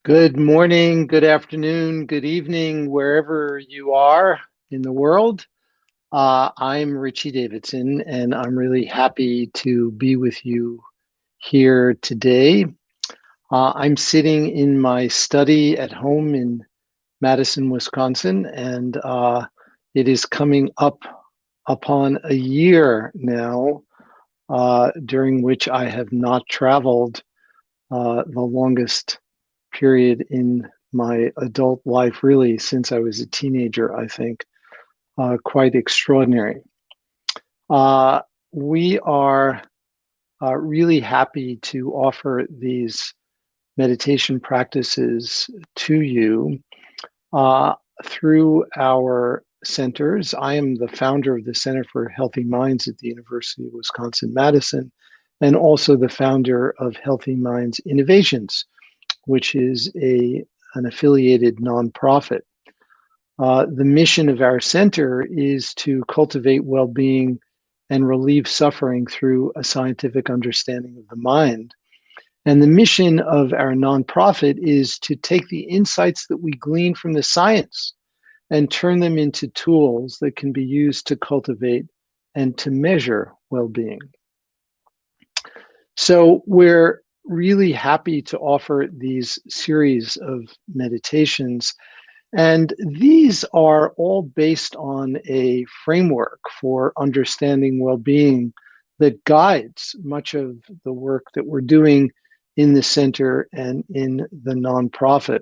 Good morning, good afternoon, good evening, wherever you are in the world. I'm Richie Davidson, and I'm really happy to be with you here today. I'm sitting in my study at home in Madison, Wisconsin, and it is coming up upon a year now during which I have not traveled the longest period in my adult life, really, since I was a teenager, I think. Quite extraordinary. Uh, we are really happy to offer these meditation practices to you uh, through our centers. I am the founder of the Center for Healthy Minds at the University of Wisconsin-Madison, and also the founder of Healthy Minds Innovations, which is an affiliated nonprofit. The mission of our center is to cultivate well being and relieve suffering through a scientific understanding of the mind. And the mission of our nonprofit is to take the insights that we glean from the science and turn them into tools that can be used to cultivate and to measure well being. So we're really happy to offer these series of meditations. And these are all based on a framework for understanding well being that guides much of the work that we're doing in the center and in the nonprofit.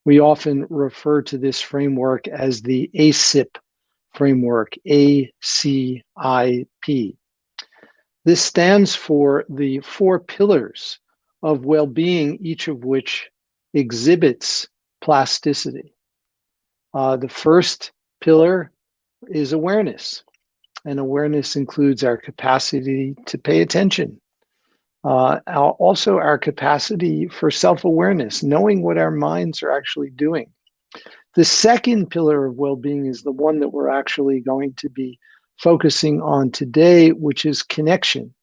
We often refer to this framework as the ACIP framework, ACIP. This stands for the four pillars of well being, each of which exhibits plasticity. The first pillar is awareness, and awareness includes our capacity to pay attention. Also, our capacity for self awareness, knowing what our minds are actually doing. The second pillar of well being is the one that we're actually going to be focusing on today, which is connection.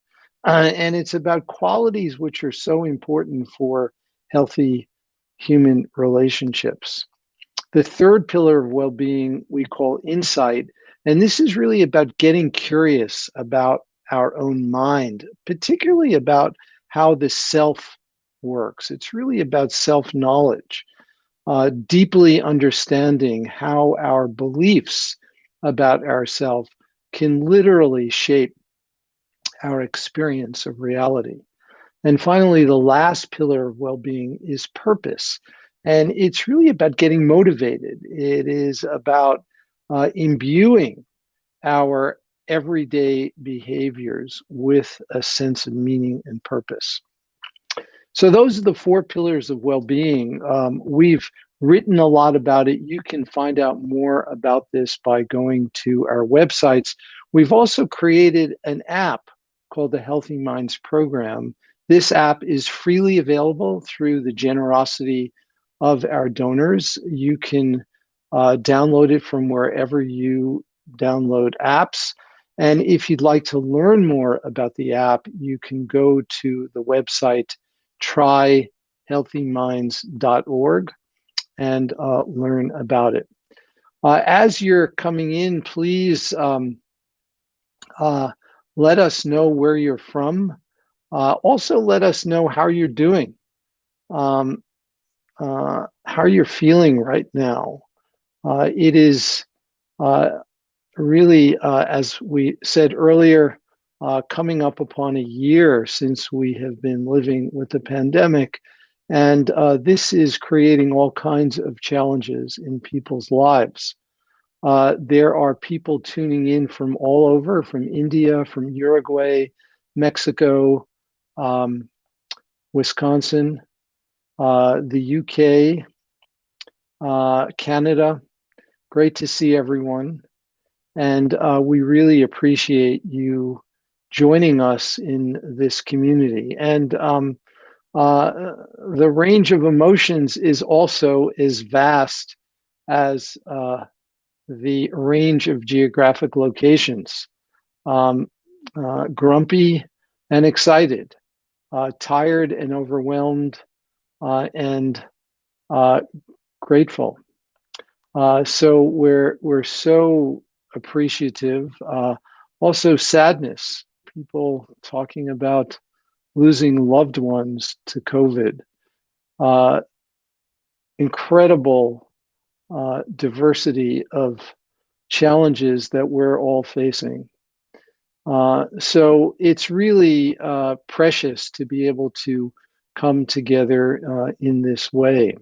And it's about qualities which are so important for healthy human relationships. The third pillar of well being we call insight. And this is really about getting curious about our own mind, particularly about how the self works. It's really about self knowledge, deeply understanding how our beliefs about ourselves can literally shape our experience of reality. And finally, the last pillar of well being is purpose. And it's really about getting motivated. It is about imbuing our everyday behaviors with a sense of meaning and purpose. So, those are the four pillars of well being. We've written a lot about it. You can find out more about this by going to our websites. We've also created an app called the Healthy Minds Program. This app is freely available through the generosity of our donors. You can download it from wherever you download apps. And if you'd like to learn more about the app, you can go to the website tryhealthyminds.org and learn about it. As you're coming in, please let us know where you're from. Also, let us know how you're doing, how you're feeling right now. It is really, as we said earlier, coming up upon a year since we have been living with the pandemic. And this is creating all kinds of challenges in people's lives. There are people tuning in from all over, from India, from Uruguay, Mexico, Wisconsin, the UK, Canada. Great to see everyone. And we really appreciate you joining us in this community. And the range of emotions is also as vast as the range of geographic locations. Grumpy and excited, tired and overwhelmed, and uh, grateful. So we're so appreciative. Also, sadness. People talking about losing loved ones to COVID. Uh, Incredible diversity of challenges that we're all facing. So it's really precious to be able to come together in this way.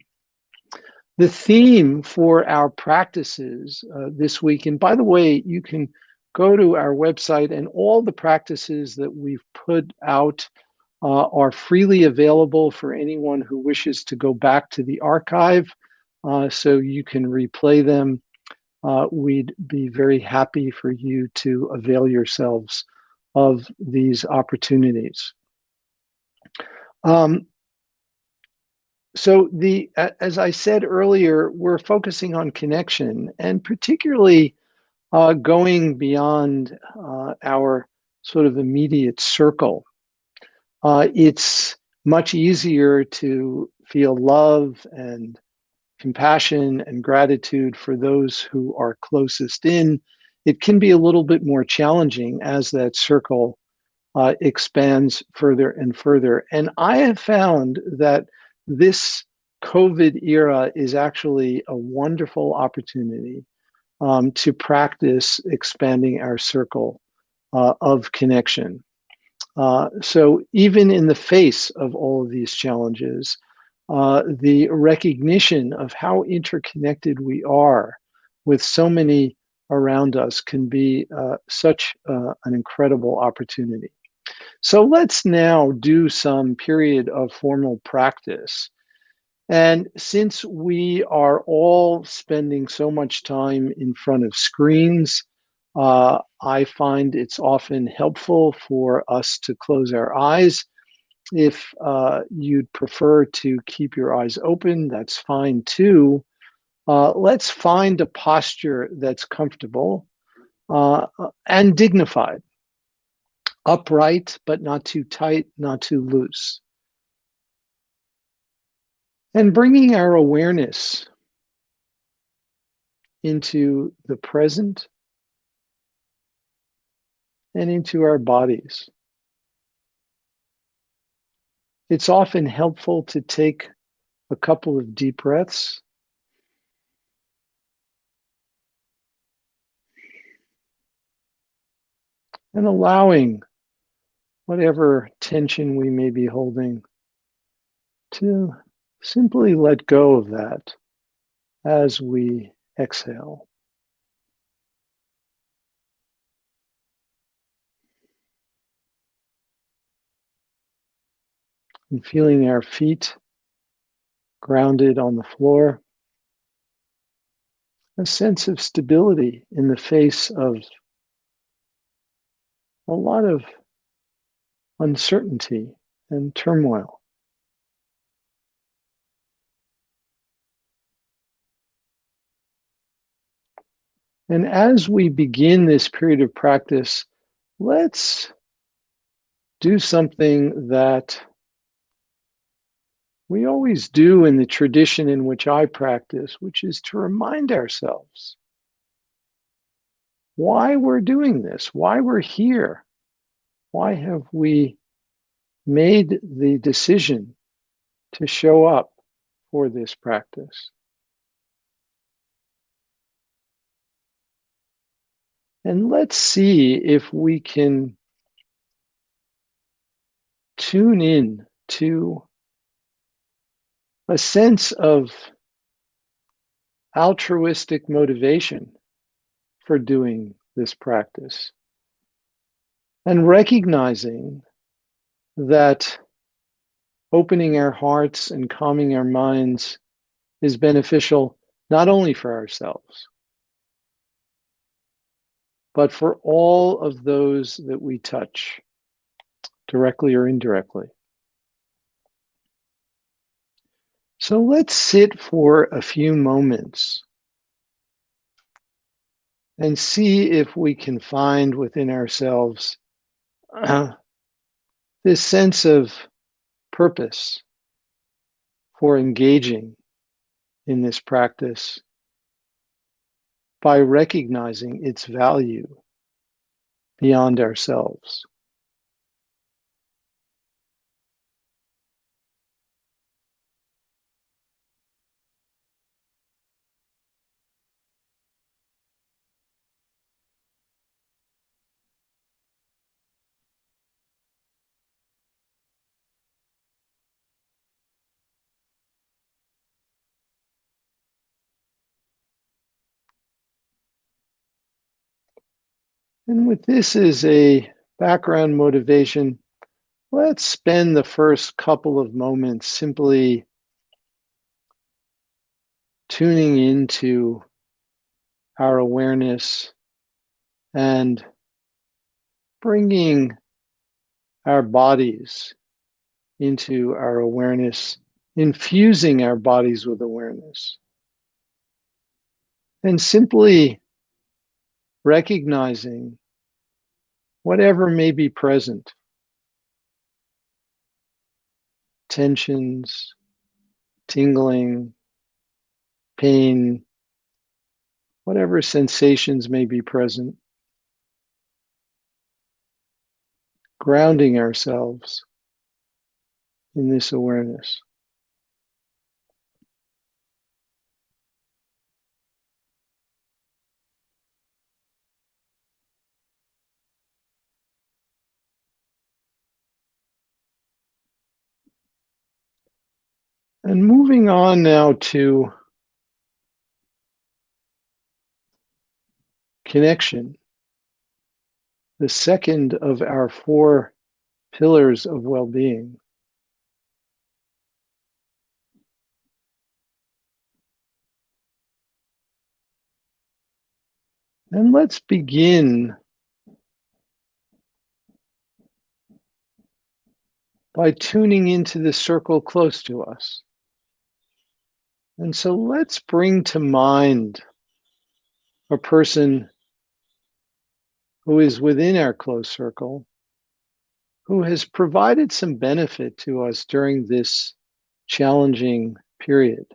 The theme for our practices this week, and by the way, you can go to our website, and all the practices that we've put out are freely available for anyone who wishes to go back to the archive, so you can replay them. We'd be very happy for you to avail yourselves of these opportunities. Um, so as I said earlier, we're focusing on connection, and particularly going beyond our sort of immediate circle. It's much easier to feel love and compassion and gratitude for those who are closest in. It can be a little bit more challenging as that circle expands further and further. And I have found that this COVID era is actually a wonderful opportunity to practice expanding our circle of connection. So even in the face of all of these challenges, the recognition of how interconnected we are with so many around us can be such an incredible opportunity. So let's now do some period of formal practice. And since we are all spending so much time in front of screens, I find it's often helpful for us to close our eyes. If you'd prefer to keep your eyes open, that's fine too. Let's find a posture that's comfortable and dignified, upright, but not too tight, not too loose. And bringing our awareness into the present and into our bodies. It's often helpful to take a couple of deep breaths and allowing whatever tension we may be holding to simply let go of that as we exhale. And feeling our feet grounded on the floor, a sense of stability in the face of a lot of uncertainty and turmoil. And as we begin this period of practice, let's do something that we always do in the tradition in which I practice, which is to remind ourselves why we're doing this, why we're here, why have we made the decision to show up for this practice. And let's see if we can tune in to a sense of altruistic motivation for doing this practice and recognizing that opening our hearts and calming our minds is beneficial not only for ourselves, but for all of those that we touch, directly or indirectly. So let's sit for a few moments and see if we can find within ourselves this sense of purpose for engaging in this practice by recognizing its value beyond ourselves. And with this as a background motivation, let's spend the first couple of moments simply tuning into our awareness and bringing our bodies into our awareness, infusing our bodies with awareness, and simply recognizing whatever may be present, tensions, tingling, pain, whatever sensations may be present, grounding ourselves in this awareness. And moving on now to connection, the second of our four pillars of well-being. And let's begin by tuning into the circle close to us. And so let's bring to mind a person who is within our close circle, who has provided some benefit to us during this challenging period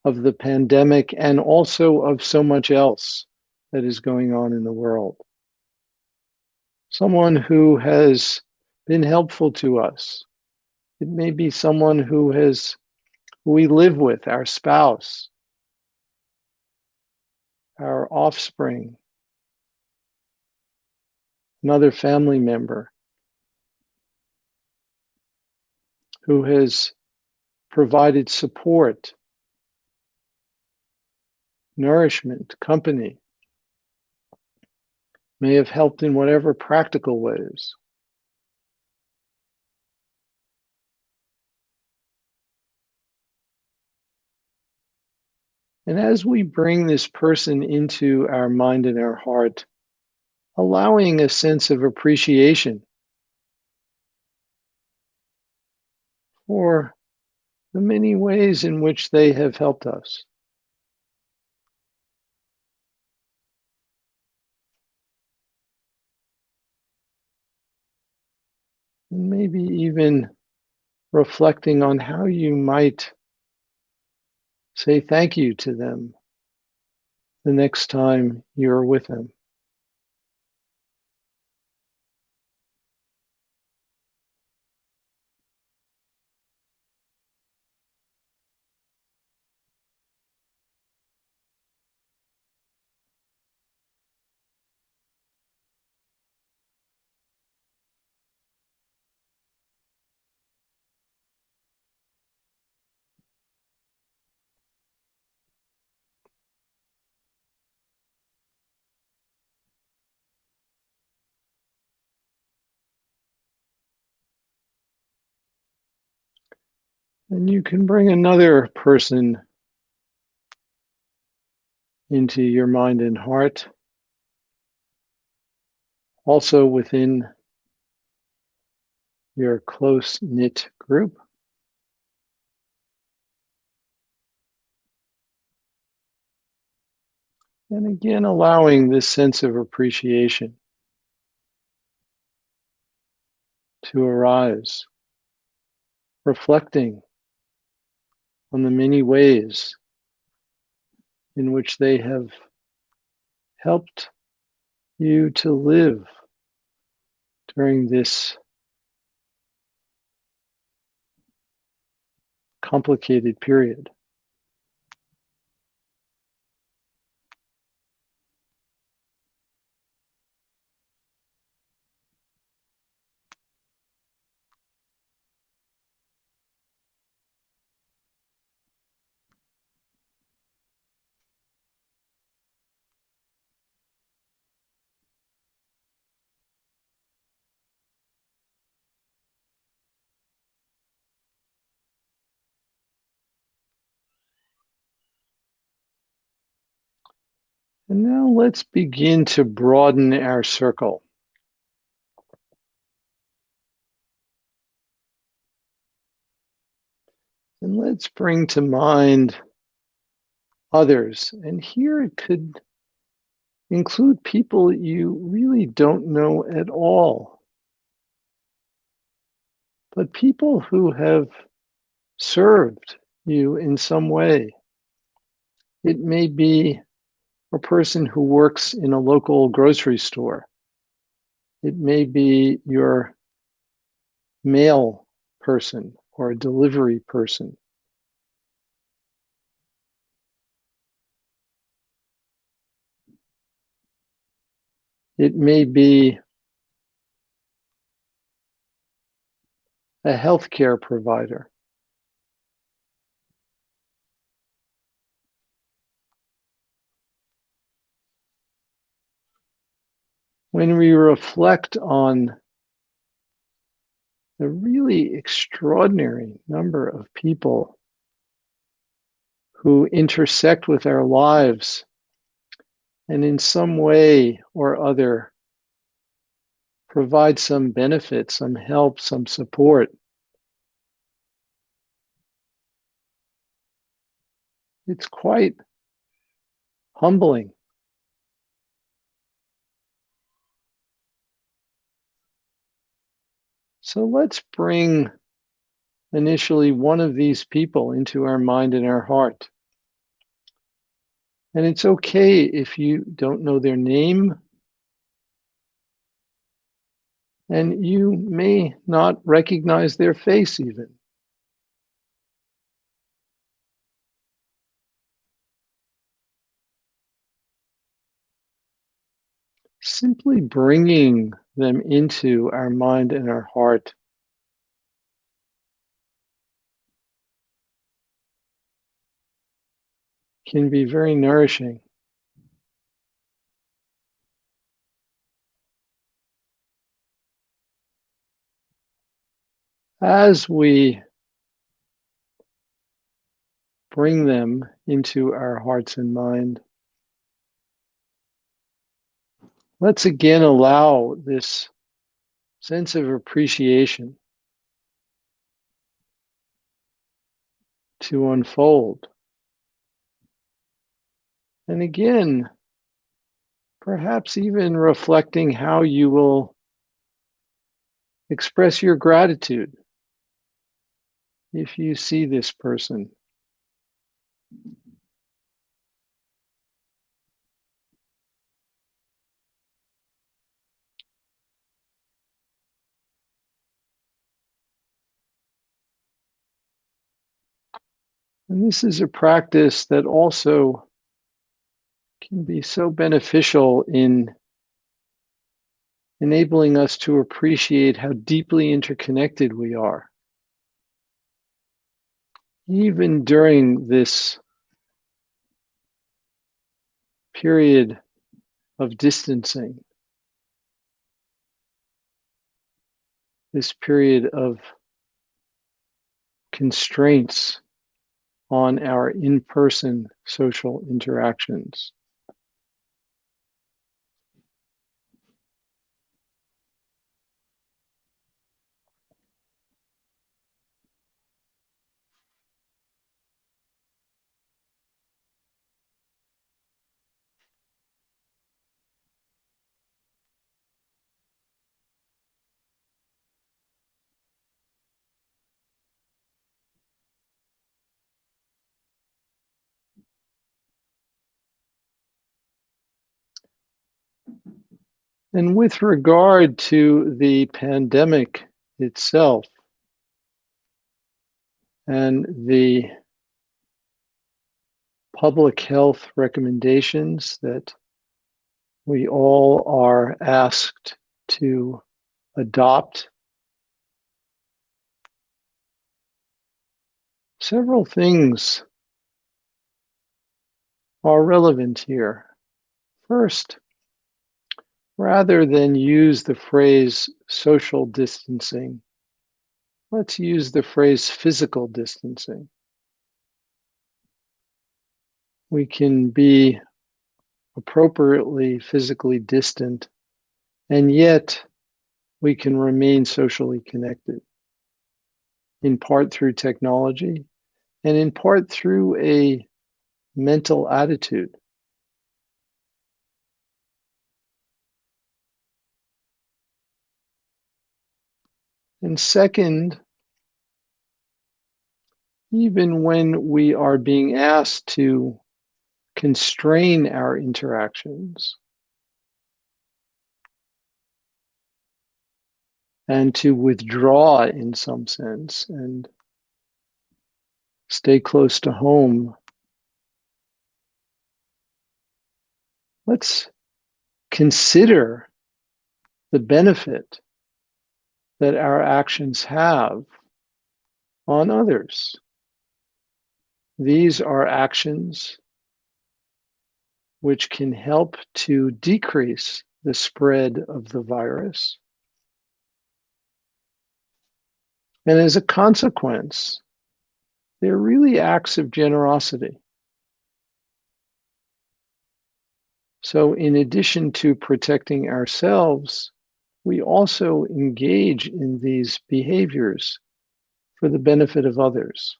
of the pandemic and also of so much else that is going on in the world. Someone who has been helpful to us. It may be someone who we live with, our spouse, our offspring, another family member who has provided support, nourishment, company, may have helped in whatever practical ways. And as we bring this person into our mind and our heart, allowing a sense of appreciation for the many ways in which they have helped us. And maybe even reflecting on how you might say thank you to them the next time you're with them. And you can bring another person into your mind and heart, also within your close-knit group. And again, allowing this sense of appreciation to arise, reflecting on the many ways in which they have helped you to live during this complicated period. And now let's begin to broaden our circle. And let's bring to mind others. And here it could include people you really don't know at all, but people who have served you in some way. It may be a person who works in a local grocery store. It may be your mail person or a delivery person. It may be a healthcare provider. When we reflect on the really extraordinary number of people who intersect with our lives and in some way or other provide some benefit, some help, some support, it's quite humbling. So let's bring initially one of these people into our mind and our heart. And it's okay if you don't know their name, and you may not recognize their face even. Simply bringing them into our mind and our heart can be very nourishing. As we bring them into our hearts and mind, let's again allow this sense of appreciation to unfold. And again, perhaps even reflecting how you will express your gratitude if you see this person. And this is a practice that also can be so beneficial in enabling us to appreciate how deeply interconnected we are. Even during this period of distancing, this period of constraints on our in-person social interactions. And with regard to the pandemic itself and the public health recommendations that we all are asked to adopt, several things are relevant here. First, rather than use the phrase social distancing, let's use the phrase physical distancing. We can be appropriately physically distant, and yet we can remain socially connected, in part through technology and in part through a mental attitude. And second, even when we are being asked to constrain our interactions and to withdraw in some sense and stay close to home, let's consider the benefit that our actions have on others. These are actions which can help to decrease the spread of the virus. And as a consequence, they're really acts of generosity. So, in addition to protecting ourselves, we also engage in these behaviors for the benefit of others.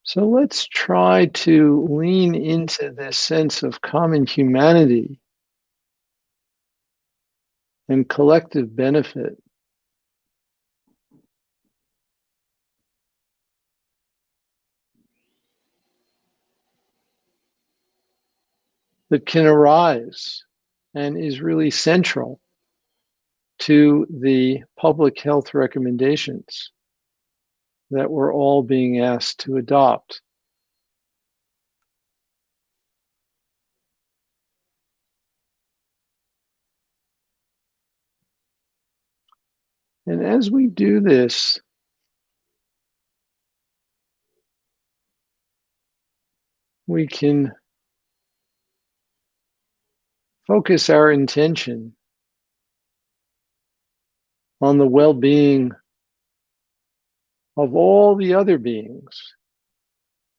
So let's try to lean into this sense of common humanity and collective benefit that can arise and is really central to the public health recommendations that we're all being asked to adopt. And as we do this, we can focus our intention on the well-being of all the other beings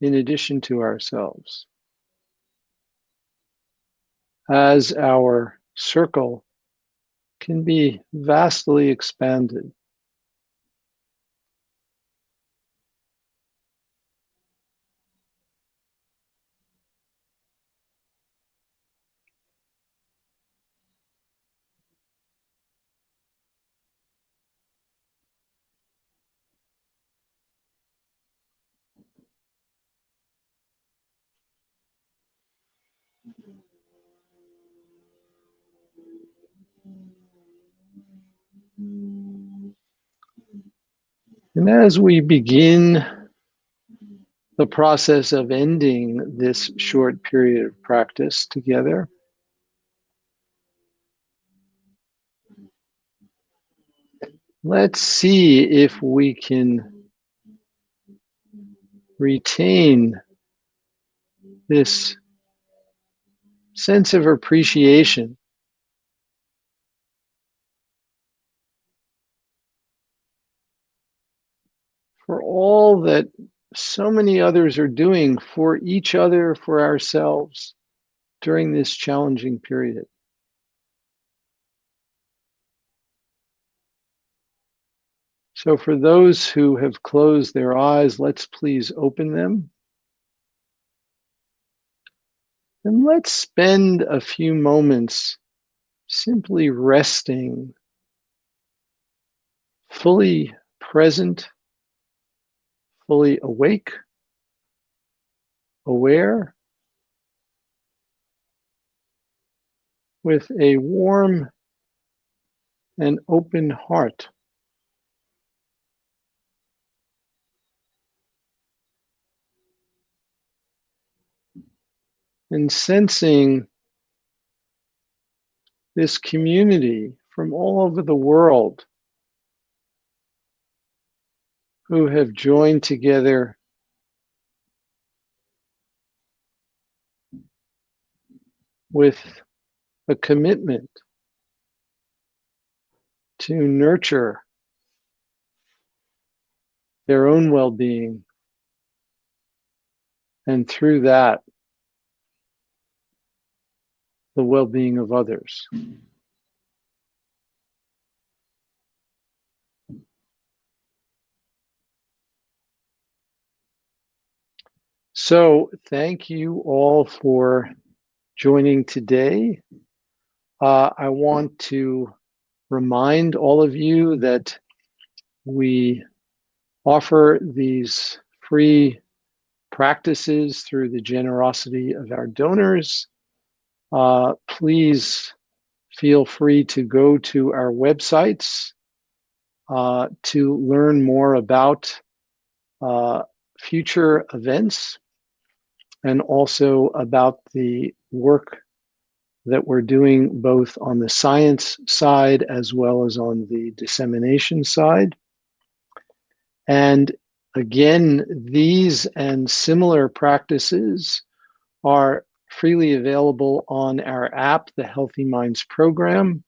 in addition to ourselves, as our circle can be vastly expanded. And as we begin the process of ending this short period of practice together, let's see if we can retain this sense of appreciation for all that so many others are doing for each other, for ourselves during this challenging period. So for those who have closed their eyes, let's please open them. And let's spend a few moments simply resting, fully present, fully awake, aware, with a warm and open heart. And sensing this community from all over the world who have joined together with a commitment to nurture their own well-being, and through that, the well-being of others. So thank you all for joining today. I want to remind all of you that we offer these free practices through the generosity of our donors. Please feel free to go to our websites to learn more about future events and also about the work that we're doing both on the science side as well as on the dissemination side. And again, these and similar practices are freely available on our app, the Healthy Minds Program.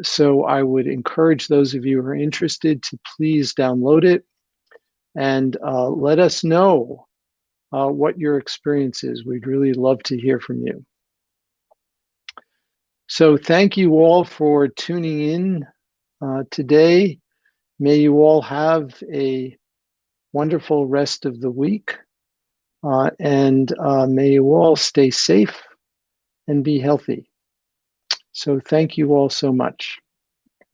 So I would encourage those of you who are interested to please download it and let us know what your experience is. We'd really love to hear from you. So thank you all for tuning in today. May you all have a wonderful rest of the week, and may you all stay safe and be healthy. So thank you all so much.